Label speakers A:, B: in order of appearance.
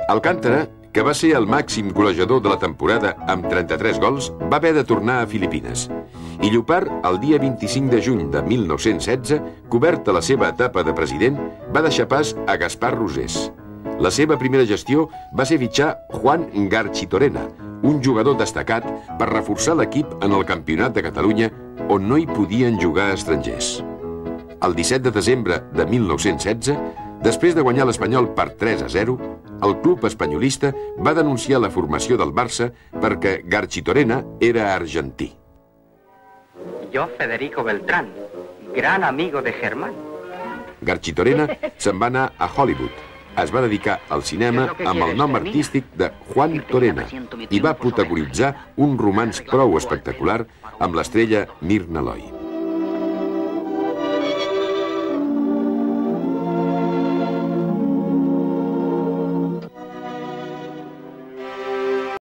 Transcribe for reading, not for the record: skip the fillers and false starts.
A: Alcántara, que va ser el màxim golejador de la temporada amb 33 gols, va haver de tornar a Filipines. I Llopart, el dia 25 de juny de 1916, coberta la seva etapa de president, va deixar pas a Gaspar Rosés. La seva primera gestió va ser fitxar Juan Garchitorena, un jugador destacat per reforçar l'equip en el Campionat de Catalunya, on no hi podien jugar estrangers. El 17 de desembre de 1916, després de guanyar l'Espanyol per 3-0, el club espanyolista va denunciar la formació del Barça perquè Garchitorena era argentí.
B: Yo, Federico Beltrán, gran amigo de Germán.
A: Garchitorena se'n va anar a Hollywood. Es va dedicar al cinema amb el nom artístic de Juan Torena i va protagonitzar un romanç prou espectacular amb l'estrella Mirna Loy.